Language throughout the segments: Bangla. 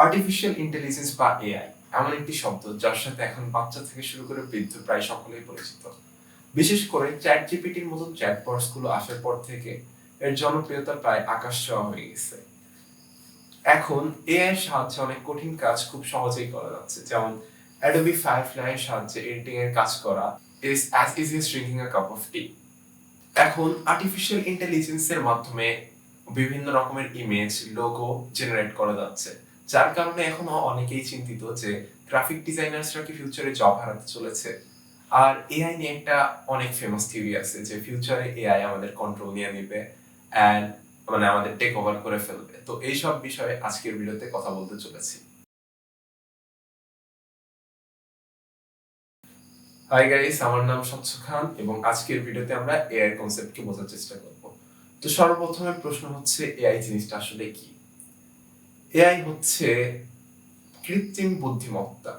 আর্টিফিশিয়াল ইন্টেলিজেন্স বা এআই এমন একটি শব্দ যার সাথে এখন বাচ্চা থেকে শুরু করে বৃদ্ধ প্রায় সকলেই পরিচিত। বিশেষ করে চ্যাট জিপিটির মতন চ্যাটবটস গুলো আসার পর থেকে এর জনপ্রিয়তা প্রায় আকাশ ছোঁয়া হয়ে গেছে। এখন এআই এর সাহায্যে অনেক কঠিন কাজ খুব সহজেই করা যাচ্ছে, যেমন অ্যাডোবি ফায়ারফ্লাই এর সাহায্যে এডিটিং এর কাজ করা is as easy as drinking a cup of tea. এখন আর্টিফিশিয়াল ইন্টেলিজেন্স এর মাধ্যমে বিভিন্ন রকমের ইমেজ, লোগো জেনারেট করা যাচ্ছে, যার কারণে এখনো অনেকেই চিন্তিত যে গ্রাফিক ডিজাইনার্সরা কি ফিউচারে জব হারাতে চলেছে। আর এআই নিয়ে একটা অনেক ফেমাস থিওরি আছে যে ফিউচারে এআই আমাদের কন্ট্রোল নিয়ে নেবে এন্ড আমাদের টেক ওভার করে ফেলবে। তো এইসব বিষয়ে আজকের ভিডিওতে কথা বলতে চলেছি। হাই গাইস, আমার নাম স্বচ্ছ খান এবং আজকের ভিডিওতে আমরা এআই কনসেপ্টকে বোঝার চেষ্টা করব। তো সর্বপ্রথমে প্রশ্ন হচ্ছে এআই জিনিসটা আসলে কি? এআই হচ্ছে কৃত্রিম বুদ্ধিমত্তা।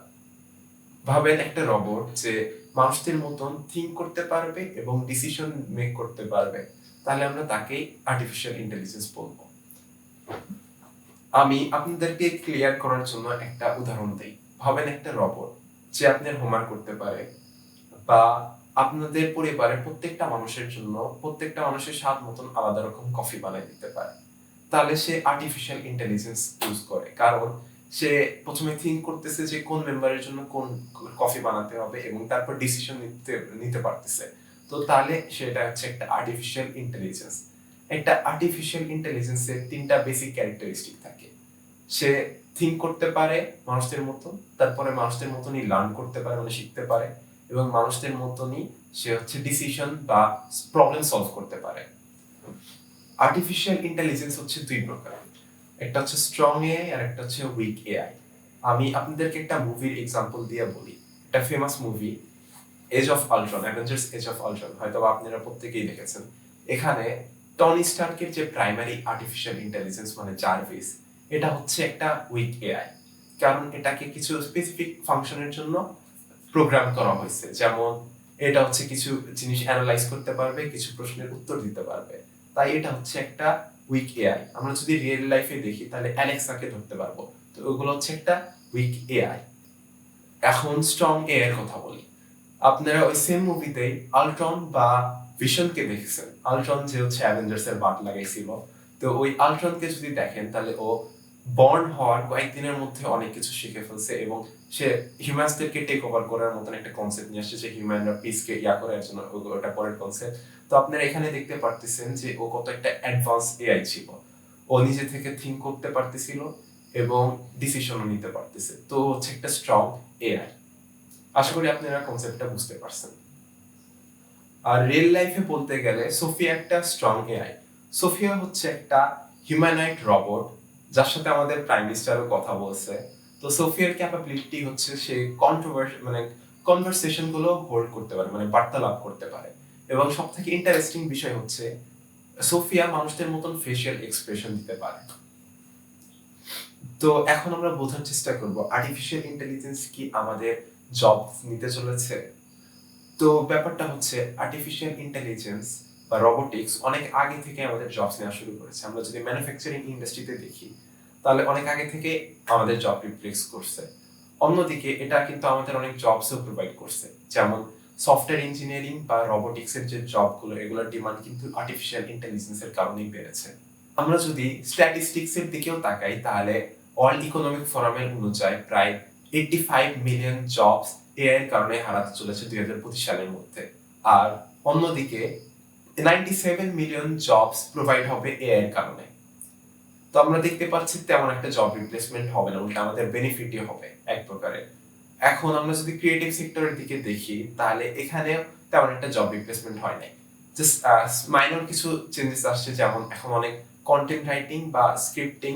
ভাবেন একটা রোবট যে মানুষদের মতন থিঙ্ক করতে পারবে এবং ডিসিশন মেক করতে পারবে, তাহলে আমরা তাকেই আর্টিফিশিয়াল ইন্টেলিজেন্স বলবো। আমি আপনাদেরকে ক্লিয়ার করার জন্য একটা উদাহরণ দেই। ভাবেন একটা রোবট যে আপনার হোমওয়ার্ক করতে পারে, বা আপনাদের পরিবারের প্রত্যেকটা মানুষের জন্য প্রত্যেকটা মানুষের স্বাদ মতন আলাদা রকম কফি বানিয়ে দিতে পারে, তাহলে সে আর্টিফিশিয়াল ইন্টেলিজেন্স ইউজ করে। কারণ সে প্রথমে থিঙ্ক করতেছে যে কোন মেম্বারের জন্য কোন কফি বানাতে হবে এবং তারপর ডিসিশন নিতে পারতেছে। তো তাহলে সেটা হচ্ছে একটা আর্টিফিশিয়াল ইন্টেলিজেন্স। একটা আর্টিফিশিয়াল ইন্টেলিজেন্সের তিনটা বেসিক ক্যারেক্টারিস্টিক থাকে। সে থিঙ্ক করতে পারে মানুষদের মতো, তারপরে মানুষদের মতনই লার্ন করতে পারে, মানে শিখতে পারে, এবং মানুষদের মতনই সে হচ্ছে ডিসিশন বা প্রবলেম সলভ করতে পারে। আর্টিফিশিয়াল ইন্টেলিজেন্স হচ্ছে দুই প্রকার, একটা হচ্ছে স্ট্রং এআই আর একটা হচ্ছে উইক এআই। আমি আপনাদেরকে একটা মুভির এক্সাম্পল দিয়ে বলি। একটা famous movie Age of Ultron, Avengers Age of Ultron, হয়তো আপনারা প্রত্যেকেই দেখেছেন। এখানে টনি স্টার্কের যে প্রাইমারি আর্টিফিশিয়াল ইন্টেলিজেন্স মানে জার্ভিস, এটা হচ্ছে একটা উইক এআই। কারণ এটাকে কিছু স্পেসিফিক ফাংশনের জন্য প্রোগ্রাম করা হয়েছে, যেমন এটা হচ্ছে কিছু জিনিস অ্যানালাইজ করতে পারবে, কিছু প্রশ্নের উত্তর দিতে পারবে, তাই এটা হচ্ছে একটা উইক এআই। আমরা যদি রিয়েল লাইফে দেখি তাহলে অ্যালেক্সাকে ধরতে পারবো, তো ওগুলো হচ্ছে একটা উইক এআই। এখন স্ট্রং এআই এর কথা বলি। আপনারা ওই সেম মুভিতেই আলট্রন বা ভিশনকে দেখেছেন। আলট্রন যে হচ্ছে অ্যাভেঞ্জার্স এর বাট লাগাইছিল, তো ওই আলট্রনকে যদি দেখেন তাহলে ও বর্ন হওয়ার কয়েকদিনের মধ্যে অনেক কিছু শিখে ফেলছে এবং সে হিউম্যানসদেরকে টেক ওভার করার মতন একটা কনসেপ্ট নিয়ে আসছে যে হিউম্যানরা পিসকে করার জন্য, ওটা পরের কনসেপ্ট। তো আপনারা এখানে দেখতে পারতেছেন যে ও কত একটা অ্যাডভান্স এআই ছিল। ও নিজে থেকে থিঙ্ক করতে পারতেছিল এবং ডিসিশনও নিতে পারতেছে। তো হচ্ছে একটা স্ট্রং এআই। আশা করি আপনারা কনসেপ্টটা বুঝতে পারছেন। আর রিয়েল লাইফে বলতে গেলে সোফিয়া একটা স্ট্রং এআই। সোফিয়া হচ্ছে একটা হিউম্যানয়েড রোবট যার সাথে আমাদের প্রাইম মিনিস্টারও কথা বলছে। তো সোফিয়ার ক্যাপাবিলিটি হচ্ছে সে কনভারসেশন গুলো হোল্ড করতে পারে, মানে বার্তালাপ করতে পারে। এবং সবথেকে ইন্টারেস্টিং বিষয় হচ্ছে সোফিয়া মানুষদের মতন ফেশিয়াল এক্সপ্রেশন দিতে পারে। তো এখন আমরা বোঝার চেষ্টা করব আর্টিফিশিয়াল ইন্টেলিজেন্স কি আমাদের জব নিতে চলেছে। তো ব্যাপারটা হচ্ছে আর্টিফিশিয়াল ইন্টেলিজেন্স বা রোবোটিক্স অনেক আগে থেকে আমাদের জবস নেওয়া শুরু করেছে। আমরা যদি ম্যানুফ্যাকচারিং ইন্ডাস্ট্রিতে দেখি তাহলে অনেক আগে থেকে আমাদের জব রিপ্লেস করছে। অন্যদিকে এটা কিন্তু আমাদের অনেক জবসও প্রোভাইড করছে, যেমন সফটওয়্যার ইঞ্জিনিয়ারিং বা রোবোটিক্সের যে জবগুলো, এগুলোর ডিমান্ড কিন্তু আর্টিফিশিয়াল ইন্টেলিজেন্সের কারণেই বেড়েছে। আমরা যদি স্ট্যাটিস্টিক্সের দিকেও তাকাই তাহলে ওয়ার্ল্ড ইকোনমিক ফোরামের অনুযায়ী প্রায় 85 মিলিয়ন জবস এআই এর কারণে হারাতে চলেছে 2025 সালের মধ্যে। আর অন্যদিকে 97 মিলিয়ন জবস প্রোভাইড হবে এআই এর কারণে। তো আমরা দেখতে পাচ্ছি তেমন একটা জব রিপ্লেসমেন্ট হবে না, উল্টা আমাদের বেনিফিটই হবে এক প্রকারে। এখন আমরা যদি ক্রিয়েটিভ সেক্টরের দিকে দেখি তাহলে এখানে তেমন একটা জব রিপ্লেসমেন্ট হয় নাই। জাস্ট মাইনর কিছু চেঞ্জেস আসছে, যেমন এখন অনেক কন্টেন্ট রাইটিং বা স্ক্রিপ্টিং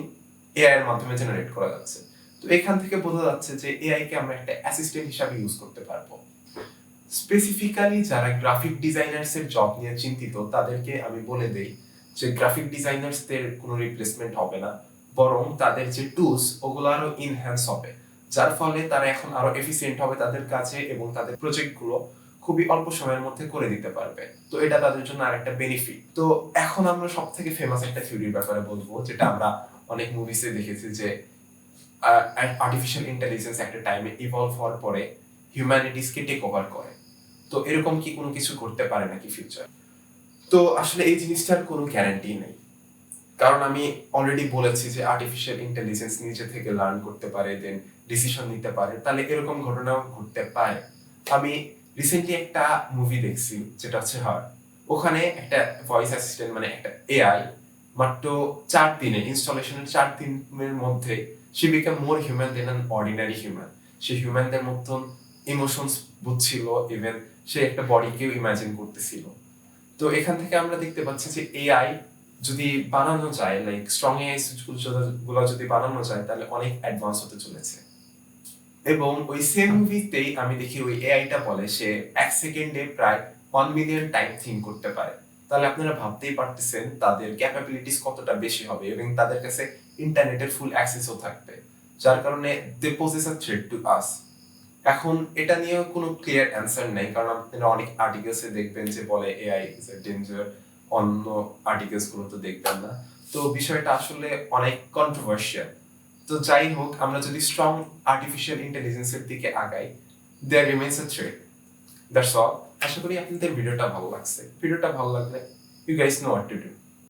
এআই এর মাধ্যমে জেনারেট করা যাচ্ছে। তো এখান থেকে বোঝা যাচ্ছে যে এআই কে আমরা একটা অ্যাসিস্ট্যান্ট হিসেবে ইউজ করতে পারবো। স্পেসিফিক্যালি যারা গ্রাফিক ডিজাইনার্স এর জব নিয়ে চিন্তিত তাদেরকে আমি বলে দেই যে গ্রাফিক ডিজাইনার্সদের কোনো রিপ্লেসমেন্ট হবে না, বরং তাদের যে টুলস ওগুলো আরো ইনহ্যান্স হবে, যার ফলে তারা এখন আরো এফিসিয়েন্ট হবে তাদের কাছে এবং তাদের প্রজেক্টগুলো খুবই অল্প সময়ের মধ্যে করে দিতে পারবে। তো এটা তাদের জন্য আরেকটা বেনিফিট। তো এখন আমরা সবথেকে ফেমাস একটা থিওরির ব্যাপারে বলবো, যেটা আমরা অনেক মুভিসে দেখেছি, যে আর্টিফিশিয়াল ইন্টেলিজেন্স একটা টাইমে ইভলভ হওয়ার পরে হিউম্যানিটিসকে টেক ওভার করে। তো এরকম কি কোনো কিছু করতে পারে নাকি ফিউচার? তো আসলে এই জিনিসটার কোনো গ্যারান্টি নেই, কারণ আমি অলরেডি বলেছি যে আর্টিফিশিয়াল ইন্টেলিজেন্স নিজে থেকে লার্ন করতে পারে, দেন ডিসিশন নিতে পারে, তাহলে এরকম ঘটনাও ঘটতে পারে। আমি রিসেন্টলি একটা মুভি দেখছি যেটা হচ্ছে হার, ওখানে একটা ভয়েস অ্যাসিস্ট্যান্ট মানে একটা এআই মাত্র 4 দিনে ইনস্টলেশনের 4 দিনের মধ্যে সে became more human than an ordinary human. সে হিউম্যানদের মতন ইমোশনস বুঝছিল, ইভেন সে একটা বডিকেও ইমাজিন করতেছিল। তো এখান থেকে আমরা দেখতে পাচ্ছি যে এআই যদি বানানো যায়, লাইক স্ট্রং এআই গুলো যদি বানানো যায়, তাহলে অনেক অ্যাডভান্স হতে চলেছে। এবং ওই সেম মুভিতেই আমি দেখি ওই এআইটা বলে সে 1 সেকেন্ডে প্রায় 1 মিলিয়ন টাইম থিঙ্ক করতে পারে। তাহলে আপনারা ভাবতেই পারতেছেন তাদের ক্যাপাবিলিটিস কতটা বেশি হবে, এবং তাদের কাছে ইন্টারনেটের ফুল অ্যাক্সেসও থাকবে, যার কারণে they poses a threat to us. এখন এটা নিয়ে কোনো ক্লিয়ার অ্যান্সার নেই, কারণ আপনারা অনেক আর্টিকেলসে দেখবেন যে বলে এআই ইজ এ ডেঞ্জার, অন্য আর্টিকেলস গুলো তো দেখবেন না। তো বিষয়টা আসলে অনেক কন্ট্রোভার্সিয়াল। তো যাই হোক, আমরা যদি স্ট্রং আর্টিফিশিয়াল ইন্টেলিজেন্সের দিকে আগাই, there remains a threat. That's all. আশা করি আপনাদের ভিডিওটা ভালো লাগছে। ভিডিওটা ভালো লাগলে you guys know what to do.